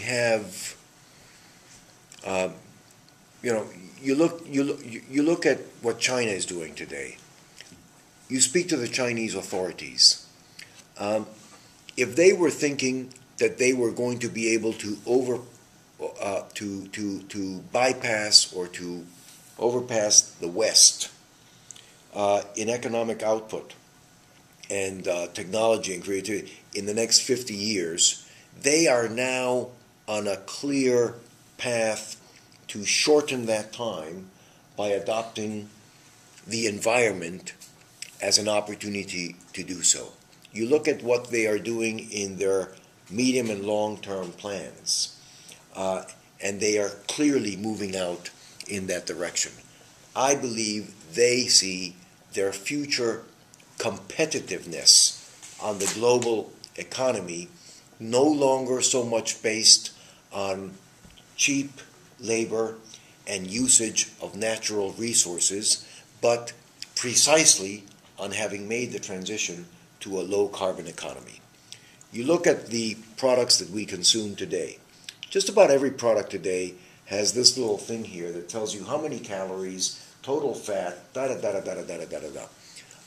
have, you know, you look at what China is doing today. You speak to the Chinese authorities. If they were thinking that they were going to be able to bypass or to overpass the West in economic output and technology and creativity in the next 50 years, they are now on a clear path to shorten that time by adopting the environment as an opportunity to do so. You look at what they are doing in their medium and long-term plans, and they are clearly moving out in that direction. I believe they see their future competitiveness on the global economy no longer so much based on cheap labor and usage of natural resources, but precisely on having made the transition to a low-carbon economy. You look at the products that we consume today. Just about every product today has this little thing here that tells you how many calories, total fat, da-da-da-da-da-da-da-da-da.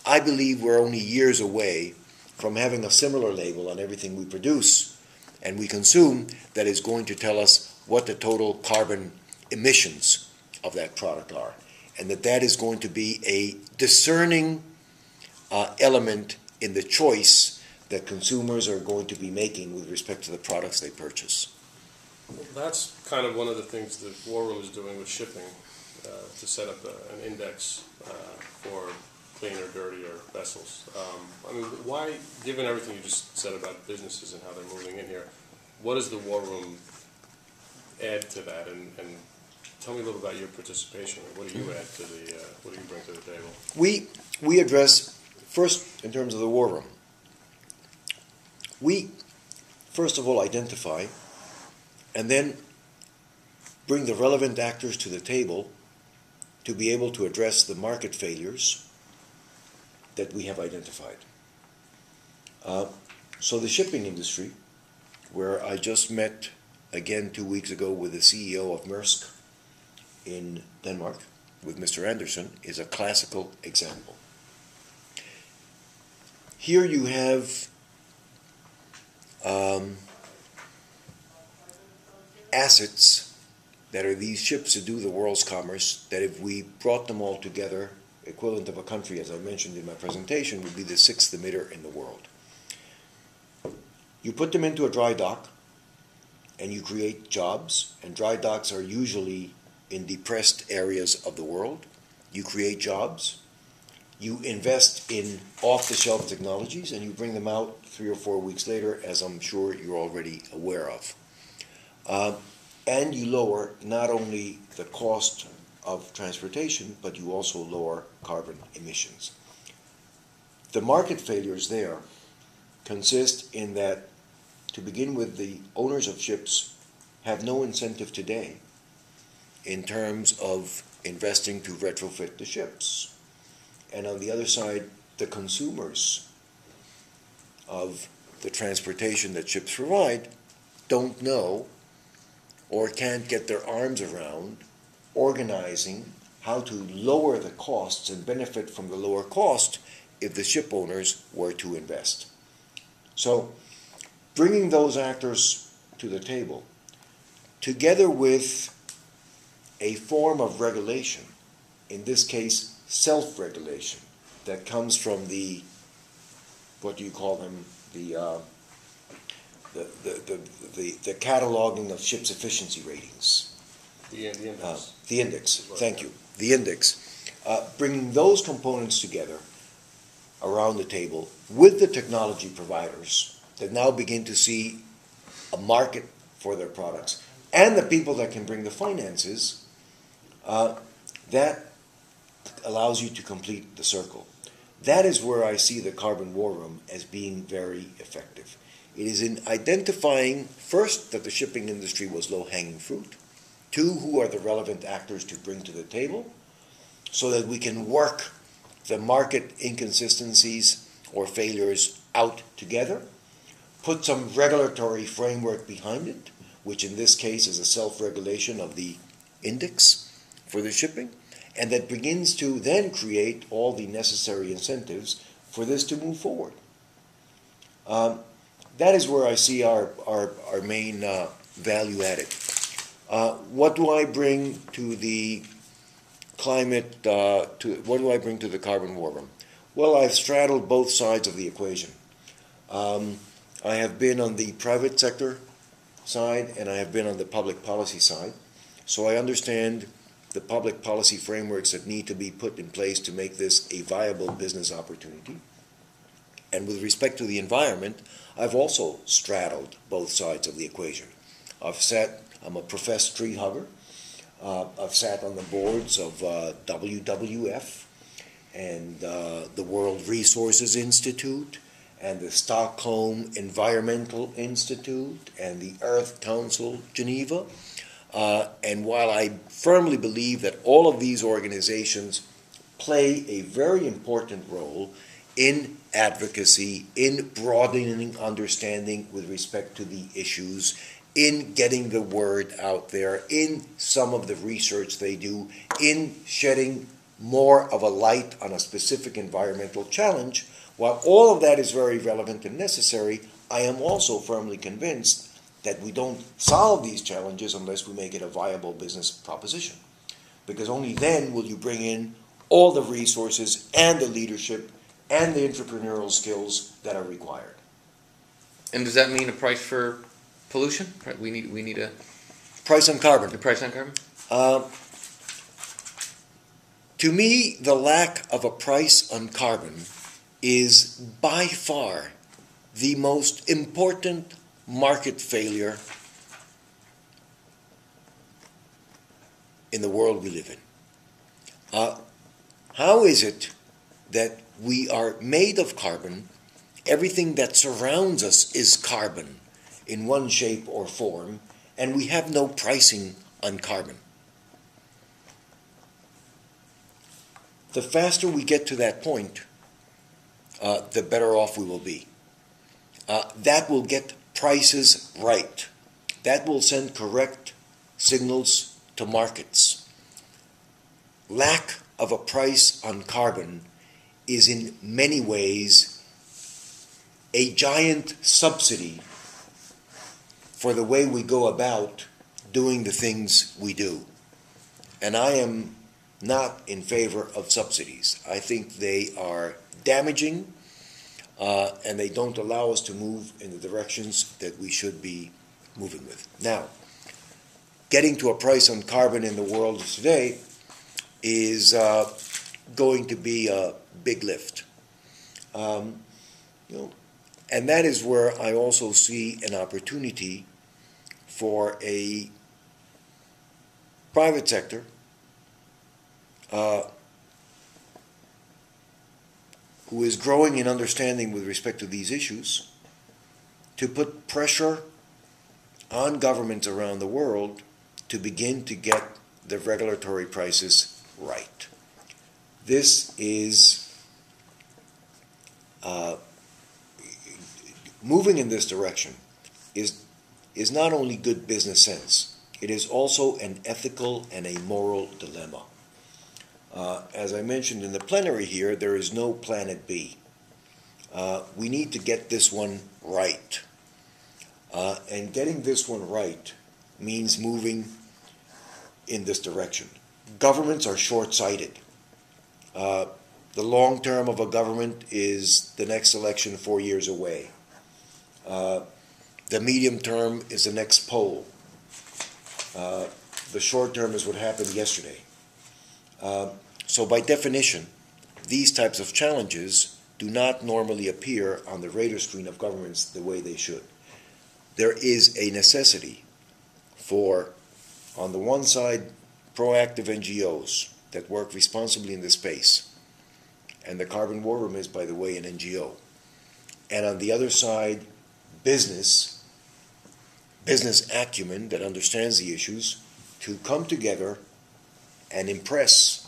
I believe we're only years away from having a similar label on everything we produce and we consume that is going to tell us what the total carbon emissions of that product are, and that is going to be a discerning element in the choice that consumers are going to be making with respect to the products they purchase. Well, that's kind of one of the things that War Room is doing with shipping, to set up an index for cleaner, dirtier vessels. I mean, why, given everything you just said about businesses and how they're moving in here, what does the War Room add to that? And tell me a little about your participation. What do you add to the? What do you bring to the table? We address, first in terms of the War Room, we first of all identify and then bring the relevant actors to the table to be able to address the market failures that we have identified. So the shipping industry, where I just met again 2 weeks ago with the CEO of Maersk in Denmark, with Mr. Anderson, is a classical example. Here you have assets that are these ships that do the world's commerce, that if we brought them all together, equivalent of a country, as I mentioned in my presentation, would be the 6th emitter in the world. You put them into a dry dock, and you create jobs, and dry docks are usually in depressed areas of the world. You create jobs, you invest in off-the-shelf technologies, and you bring them out 3 or 4 weeks later, as I'm sure you're already aware of. And you lower not only the cost of transportation, but you also lower carbon emissions. The market failures there consist in that, to begin with, the owners of ships have no incentive today in terms of investing to retrofit the ships. And on the other side, the consumers of the transportation that ships provide don't know or can't get their arms around organizing how to lower the costs and benefit from the lower cost if the ship owners were to invest. So bringing those actors to the table, together with a form of regulation, in this case self-regulation, that comes from the, what do you call them, the cataloging of ships' efficiency ratings. The index. The index, thank you. The index. Bringing those components together around the table with the technology providers that now begin to see a market for their products, and the people that can bring the finances, that allows you to complete the circle. That is where I see the Carbon War Room as being very effective. It is in identifying, first, that the shipping industry was low-hanging fruit, 2, who are the relevant actors to bring to the table, so that we can work the market inconsistencies or failures out together, put some regulatory framework behind it, which in this case is a self-regulation of the index for the shipping, and that begins to then create all the necessary incentives for this to move forward. That is where I see our main value added. What do I bring to the climate, what do I bring to the carbon war room? Well, I've straddled both sides of the equation. I have been on the private sector side and I have been on the public policy side. So I understand the public policy frameworks that need to be put in place to make this a viable business opportunity. And with respect to the environment, I've also straddled both sides of the equation. I'm a professed tree hugger. I've sat on the boards of WWF and the World Resources Institute and the Stockholm Environmental Institute and the Earth Council Geneva. And while I firmly believe that all of these organizations play a very important role in advocacy, in broadening understanding with respect to the issues, in getting the word out there, in some of the research they do, in shedding more of a light on a specific environmental challenge, while all of that is very relevant and necessary, I am also firmly convinced that we don't solve these challenges unless we make it a viable business proposition. Because only then will you bring in all the resources and the leadership and the entrepreneurial skills that are required. And does that mean a price for pollution? We need a price on carbon. The price on carbon? To me, the lack of a price on carbon is by far the most important market failure in the world we live in. How is it that we are made of carbon, everything that surrounds us is carbon in one shape or form, and we have no pricing on carbon? The faster we get to that point, the better off we will be. That will get prices right. That will send correct signals to markets. Lack of a price on carbon is in many ways a giant subsidy for the way we go about doing the things we do. And I am not in favor of subsidies. I think they are damaging and they don't allow us to move in the directions that we should be moving with. Now, getting to a price on carbon in the world today is going to be a big lift. And that is where I also see an opportunity for a private sector who is growing in understanding with respect to these issues to put pressure on governments around the world to begin to get the regulatory prices right. This is moving in this direction is not only good business sense, it is also an ethical and a moral dilemma. As I mentioned in the plenary here, there is no planet B. We need to get this one right. And getting this one right means moving in this direction. Governments are short-sighted. The long term of a government is the next election 4 years away. The medium term is the next poll. The short term is what happened yesterday. So by definition, these types of challenges do not normally appear on the radar screen of governments the way they should. There is a necessity for, on the one side, proactive NGOs that work responsibly in this space. And the Carbon War Room is, by the way, an NGO. And on the other side, business acumen that understands the issues to come together and impress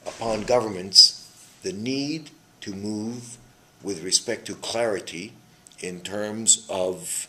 upon governments the need to move with respect to clarity in terms of